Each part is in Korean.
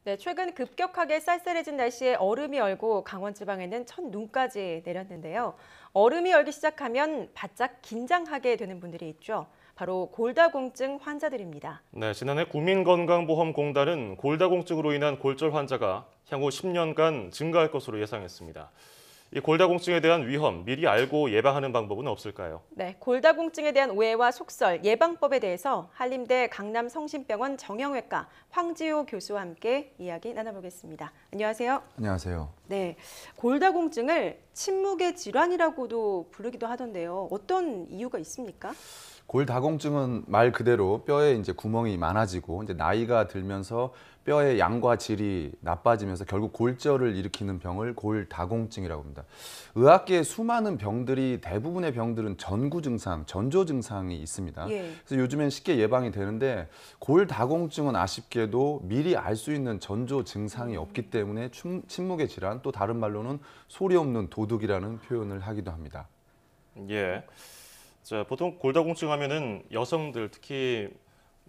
네, 최근 급격하게 쌀쌀해진 날씨에 얼음이 얼고 강원 지방에는 첫눈까지 내렸는데요. 얼음이 얼기 시작하면 바짝 긴장하게 되는 분들이 있죠. 바로 골다공증 환자들입니다. 네, 지난해 국민건강보험공단은 골다공증으로 인한 골절 환자가 향후 10년간 증가할 것으로 예상했습니다. 이 골다공증에 대한 위험, 미리 알고 예방하는 방법은 없을까요? 네, 골다공증에 대한 오해와 속설, 예방법에 대해서 한림대 강남성심병원 정형외과 황지호 교수와 함께 이야기 나눠보겠습니다. 안녕하세요. 안녕하세요. 네, 골다공증을 침묵의 질환이라고도 부르기도 하던데요. 어떤 이유가 있습니까? 골다공증은 말 그대로 뼈에 이제 구멍이 많아지고 이제 나이가 들면서 뼈의 양과 질이 나빠지면서 결국 골절을 일으키는 병을 골다공증이라고 합니다. 의학계의 수많은 병들이 대부분의 병들은 전구 증상, 전조 증상이 있습니다. 예. 그래서 요즘엔 쉽게 예방이 되는데 골다공증은 아쉽게도 미리 알 수 있는 전조 증상이 없기 때문에 침묵의 질환, 또 다른 말로는 소리 없는 도둑이라는 표현을 하기도 합니다. 예. 자, 보통 골다공증 하면은 여성들 특히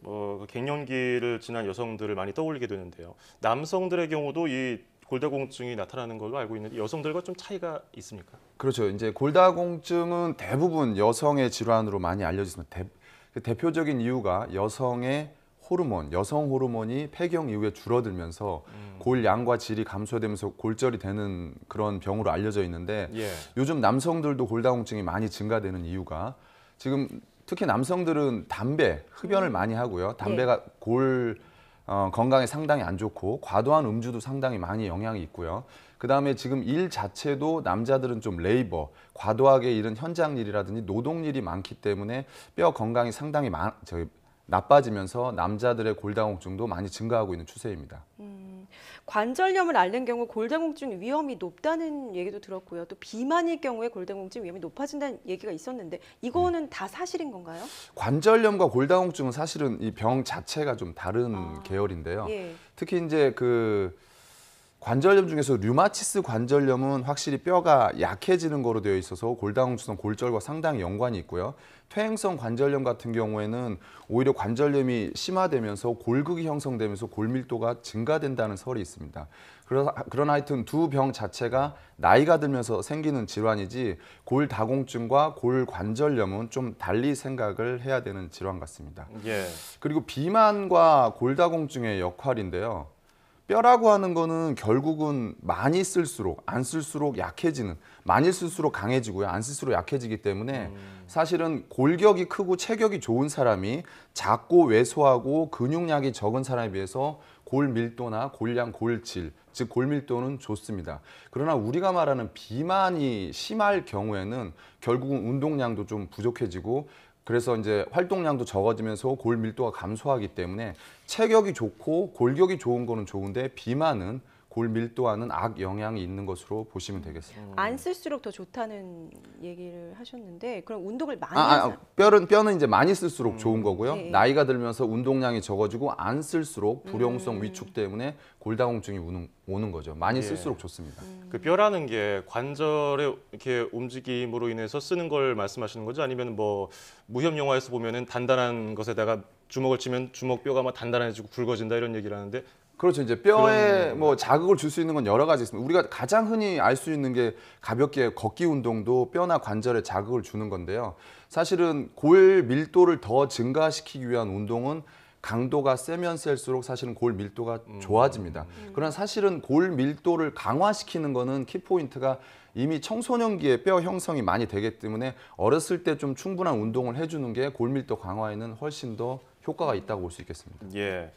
그 갱년기를 지난 여성들을 많이 떠올리게 되는데요. 남성들의 경우도 이 골다공증이 나타나는 걸로 알고 있는데 여성들과 좀 차이가 있습니까? 그렇죠. 이제 골다공증은 대부분 여성의 질환으로 많이 알려졌습니다. 대표적인 이유가 여성의 호르몬, 여성 호르몬이 폐경 이후에 줄어들면서 골양과 질이 감소되면서 골절이 되는 그런 병으로 알려져 있는데 예. 요즘 남성들도 골다공증이 많이 증가되는 이유가 지금 특히 남성들은 담배, 흡연을 많이 하고요. 담배가 건강에 상당히 안 좋고 과도한 음주도 상당히 많이 영향이 있고요. 그다음에 지금 일 자체도 남자들은 좀 레이버, 과도하게 일은 현장 일이라든지 노동 일이 많기 때문에 뼈 건강이 상당히 나빠지면서 남자들의 골다공증도 많이 증가하고 있는 추세입니다. 관절염을 앓는 경우 골다공증 위험이 높다는 얘기도 들었고요. 또 비만일 경우에 골다공증 위험이 높아진다는 얘기가 있었는데 이거는 다 사실인 건가요? 관절염과 골다공증은 사실은 이 병 자체가 좀 다른 계열인데요. 예. 특히 이제 그 관절염 중에서 류마티스 관절염은 확실히 뼈가 약해지는 거로 되어 있어서 골다공증성 골절과 상당히 연관이 있고요. 퇴행성 관절염 같은 경우에는 오히려 관절염이 심화되면서 골극이 형성되면서 골밀도가 증가된다는 설이 있습니다. 그러나 하여튼 두 병 자체가 나이가 들면서 생기는 질환이지 골다공증과 골관절염은 좀 달리 생각을 해야 되는 질환 같습니다. 예. 그리고 비만과 골다공증의 역할인데요. 뼈라고 하는 거는 결국은 많이 쓸수록 안 쓸수록 약해지는, 많이 쓸수록 강해지고요. 안 쓸수록 약해지기 때문에 사실은 골격이 크고 체격이 좋은 사람이 작고 왜소하고 근육량이 적은 사람에 비해서 골 밀도나 골량, 골질, 즉 골밀도는 좋습니다. 그러나 우리가 말하는 비만이 심할 경우에는 결국은 운동량도 좀 부족해지고 그래서 이제 활동량도 적어지면서 골 밀도가 감소하기 때문에 체격이 좋고 골격이 좋은 거는 좋은데 비만은 골 밀도와는 악 영향이 있는 것으로 보시면 되겠습니다. 안 쓸수록 더 좋다는 얘기를 하셨는데 그럼 운동을 많이 한 뼈는 이제 많이 쓸수록 좋은 거고요. 예. 나이가 들면서 운동량이 적어지고 안 쓸수록 불용성 위축 때문에 골다공증이 오는 거죠. 많이 쓸수록 좋습니다. 그 뼈라는 게 관절의 이렇게 움직임으로 인해서 쓰는 걸 말씀하시는 거죠? 아니면 뭐 무협 영화에서 보면은 단단한 것에다가 주먹을 치면 주먹 뼈가 막 단단해지고 굵어진다 이런 얘기를 하는데 그렇죠. 이제 뼈에 뭐 자극을 줄 수 있는 건 여러 가지 있습니다. 우리가 가장 흔히 알 수 있는 게 가볍게 걷기 운동도 뼈나 관절에 자극을 주는 건데요. 사실은 골 밀도를 더 증가시키기 위한 운동은 강도가 세면 셀수록 사실은 골 밀도가 좋아집니다. 그러나 사실은 골 밀도를 강화시키는 거는 키포인트가 이미 청소년기에 뼈 형성이 많이 되기 때문에 어렸을 때 좀 충분한 운동을 해주는 게 골 밀도 강화에는 훨씬 더 효과가 있다고 볼 수 있겠습니다. 예.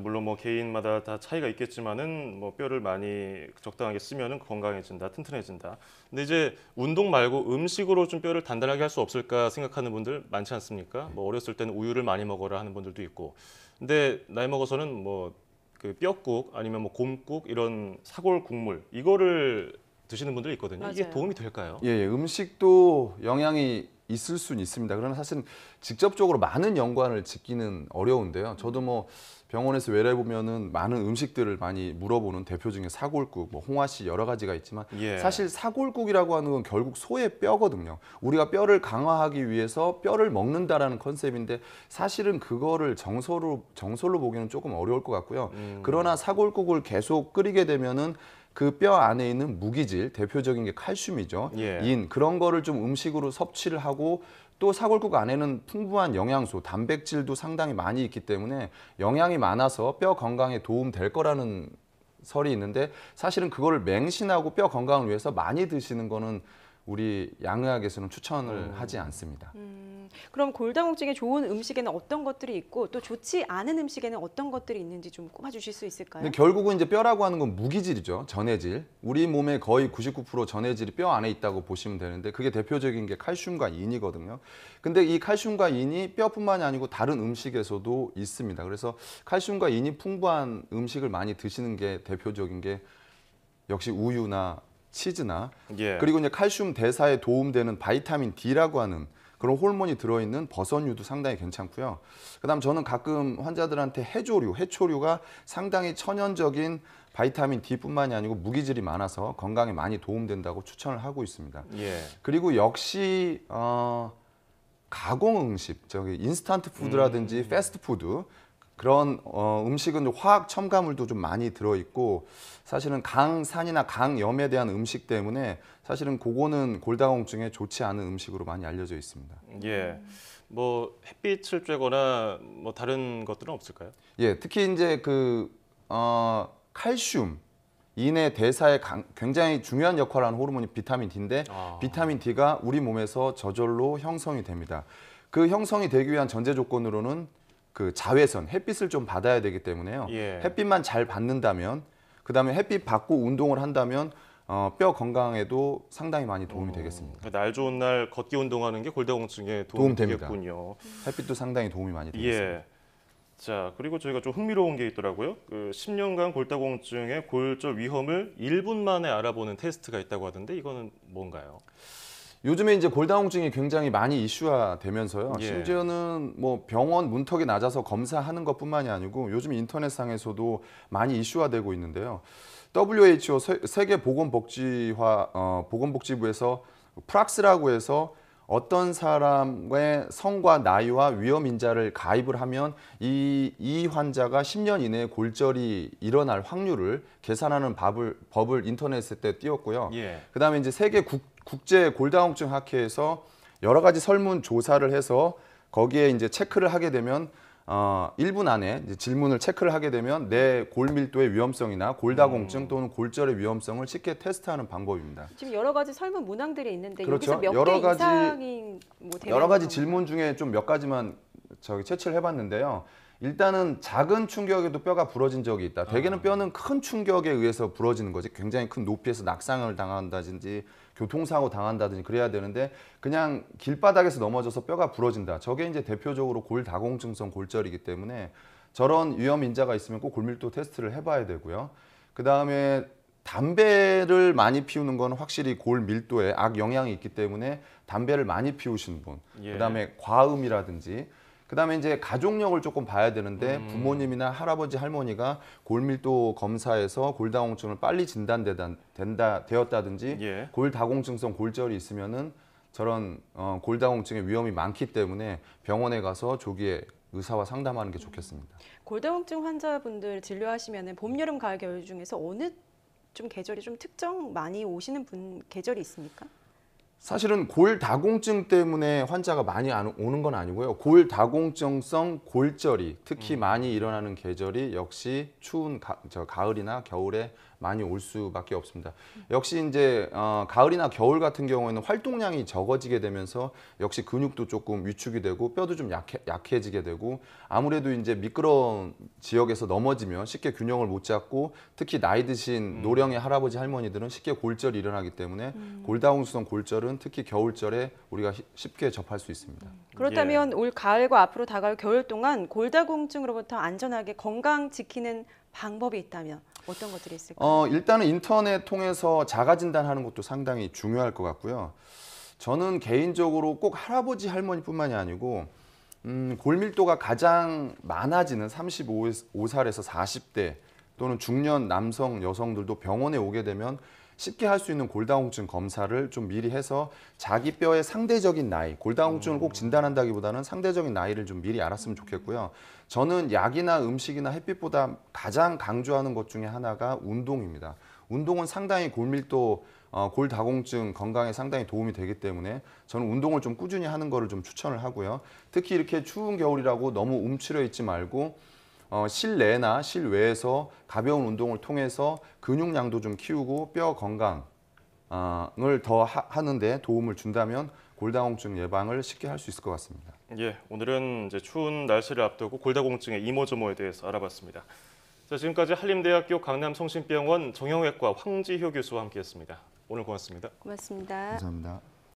물론 뭐 개인마다 다 차이가 있겠지만은 뭐 뼈를 많이 적당하게 쓰면은 건강해진다, 튼튼해진다. 근데 이제 운동 말고 음식으로 좀 뼈를 단단하게 할 수 없을까 생각하는 분들 많지 않습니까? 뭐 어렸을 때는 우유를 많이 먹어라 하는 분들도 있고. 근데 나이 먹어서는 뭐 그 뼈국 아니면 뭐 곰국 이런 사골 국물 이거를 드시는 분들이 있거든요. 이게 맞아요. 도움이 될까요? 예, 음식도 영향이 있을 수는 있습니다. 그러나 사실 직접적으로 많은 연관을 짓기는 어려운데요. 저도 뭐 병원에서 외래 보면은 많은 음식들을 많이 물어보는 대표 중에 사골국, 뭐 홍화씨 여러 가지가 있지만 예. 사실 사골국이라고 하는 건 결국 소의 뼈거든요. 우리가 뼈를 강화하기 위해서 뼈를 먹는다라는 컨셉인데 사실은 그거를 정설로 보기는 조금 어려울 것 같고요. 그러나 사골국을 계속 끓이게 되면은 그 뼈 안에 있는 무기질, 대표적인 게 칼슘이죠. 예. 인, 그런 거를 좀 음식으로 섭취를 하고 또 사골국 안에는 풍부한 영양소, 단백질도 상당히 많이 있기 때문에 영양이 많아서 뼈 건강에 도움 될 거라는 설이 있는데 사실은 그거를 맹신하고 뼈 건강을 위해서 많이 드시는 거는 우리 양의학에서는 추천을 하지 않습니다. 그럼 골다공증에 좋은 음식에는 어떤 것들이 있고 또 좋지 않은 음식에는 어떤 것들이 있는지 좀 꼽아주실 수 있을까요? 근데 결국은 이제 뼈라고 하는 건 무기질이죠. 전해질. 우리 몸의 거의 99% 전해질이 뼈 안에 있다고 보시면 되는데 그게 대표적인 게 칼슘과 인이거든요. 근데 이 칼슘과 인이 뼈뿐만이 아니고 다른 음식에서도 있습니다. 그래서 칼슘과 인이 풍부한 음식을 많이 드시는 게 대표적인 게 역시 우유나 치즈나 예. 그리고 이제 칼슘 대사에 도움되는 바이타민 D라고 하는 그런 호르몬이 들어있는 버섯류도 상당히 괜찮고요. 그다음 저는 가끔 환자들한테 해초류가 상당히 천연적인 바이타민 D뿐만이 아니고 무기질이 많아서 건강에 많이 도움된다고 추천을 하고 있습니다. 예. 그리고 역시 가공 음식, 저기 인스턴트 푸드라든지 패스트푸드 그런 음식은 좀 화학 첨가물도 좀 많이 들어있고 사실은 강산이나 강염에 대한 음식 때문에 사실은 그거는 골다공증에 좋지 않은 음식으로 많이 알려져 있습니다. 예. 뭐 햇빛을 쬐거나 뭐 다른 것들은 없을까요? 예, 특히 이제 칼슘 인의 대사에 굉장히 중요한 역할을 하는 호르몬이 비타민 D인데 비타민 D가 우리 몸에서 저절로 형성이 됩니다. 그 형성이 되기 위한 전제 조건으로는 그 자외선, 햇빛을 좀 받아야 되기 때문에요. 예. 햇빛만 잘 받는다면, 그 다음에 햇빛 받고 운동을 한다면 뼈 건강에도 상당히 많이 도움이 되겠습니다. 날 좋은 날 걷기 운동하는 게 골다공증에 도움이 도움됩니다. 되겠군요. 햇빛도 상당히 도움이 많이 되겠습니다. 예. 자, 그리고 저희가 좀 흥미로운 게 있더라고요. 그 10년간 골다공증의 골절 위험을 1분 만에 알아보는 테스트가 있다고 하던데 이거는 뭔가요? 요즘에 이제 골다공증이 굉장히 많이 이슈화 되면서요. 예. 심지어는 뭐 병원 문턱에 낮아서 검사하는 것뿐만이 아니고 요즘 인터넷상에서도 많이 이슈화되고 있는데요. WHO 보건복지부에서 프락스라고 해서 어떤 사람의 성과 나이와 위험 인자를 가입을 하면 이 환자가 10년 이내에 골절이 일어날 확률을 계산하는 법을 인터넷에 때 띄웠고요. 예. 그다음에 이제 세계 국제 골다공증 학회에서 여러 가지 설문 조사를 해서 거기에 이제 체크를 하게 되면 1분 안에 이제 질문을 체크를 하게 되면 내 골밀도의 위험성이나 골다공증 또는 골절의 위험성을 쉽게 테스트하는 방법입니다. 지금 여러 가지 설문 문항들이 있는데 그렇죠. 여기서 몇 개 여러 가지- 이상이 뭐 되는 여러 가지 건가요? 질문 중에 좀 몇 가지만 채취를 해봤는데요. 일단은 작은 충격에도 뼈가 부러진 적이 있다. 대개는 뼈는 큰 충격에 의해서 부러지는 거지. 굉장히 큰 높이에서 낙상을 당한다든지 교통사고 당한다든지 그래야 되는데 그냥 길바닥에서 넘어져서 뼈가 부러진다. 저게 이제 대표적으로 골다공증성 골절이기 때문에 저런 위험 인자가 있으면 꼭 골밀도 테스트를 해봐야 되고요. 그 다음에 담배를 많이 피우는 건 확실히 골밀도에 악영향이 있기 때문에 담배를 많이 피우시는 분, 예. 그다음에 과음이라든지 그다음에 이제 가족력을 조금 봐야 되는데 부모님이나 할아버지 할머니가 골밀도 검사에서 골다공증을 빨리 되었다든지 예. 골다공증성 골절이 있으면은 저런 골다공증의 위험이 많기 때문에 병원에 가서 조기에 의사와 상담하는 게 좋겠습니다. 골다공증 환자분들 진료하시면 봄, 여름, 가을, 겨울 중에서 어느 좀 계절이 좀 특정 많이 오시는 계절이 있습니까? 사실은 골다공증 때문에 환자가 많이 오는 건 아니고요. 골다공증성 골절이 특히 많이 일어나는 계절이 역시 추운 가을이나 겨울에 많이 올 수밖에 없습니다. 역시 이제 가을이나 겨울 같은 경우에는 활동량이 적어지게 되면서 역시 근육도 조금 위축이 되고 뼈도 좀 약해지게 되고 아무래도 이제 미끄러운 지역에서 넘어지면 쉽게 균형을 못 잡고 특히 나이 드신 노령의 할아버지 할머니들은 쉽게 골절이 일어나기 때문에 골다공증성 골절은 특히 겨울철에 우리가 쉽게 접할 수 있습니다. 그렇다면 올 가을과 앞으로 다가올 겨울 동안 골다공증으로부터 안전하게 건강 지키는 방법이 있다면 어떤 것들이 있을까요? 일단은 인터넷 통해서 자가 진단하는 것도 상당히 중요할 것 같고요. 저는 개인적으로 꼭 할아버지 할머니뿐만이 아니고 골밀도가 가장 많아지는 35살에서 40대 또는 중년 남성, 여성들도 병원에 오게 되면 쉽게 할 수 있는 골다공증 검사를 좀 미리 해서 자기 뼈의 상대적인 나이, 골다공증을 꼭 진단한다기보다는 상대적인 나이를 좀 미리 알았으면 좋겠고요. 저는 약이나 음식이나 햇빛보다 가장 강조하는 것 중에 하나가 운동입니다. 운동은 상당히 골밀도, 골다공증 건강에 상당히 도움이 되기 때문에 저는 운동을 좀 꾸준히 하는 거를 좀 추천을 하고요. 특히 이렇게 추운 겨울이라고 너무 움츠려 있지 말고 실내나 실외에서 가벼운 운동을 통해서 근육량도 좀 키우고 뼈 건강을 더 하는데 도움을 준다면 골다공증 예방을 쉽게 할 수 있을 것 같습니다. 예, 오늘은 이제 추운 날씨를 앞두고 골다공증의 이모저모에 대해서 알아봤습니다. 자, 지금까지 한림대학교 강남성심병원 정형외과 황지효 교수와 함께했습니다. 오늘 고맙습니다. 고맙습니다. 감사합니다.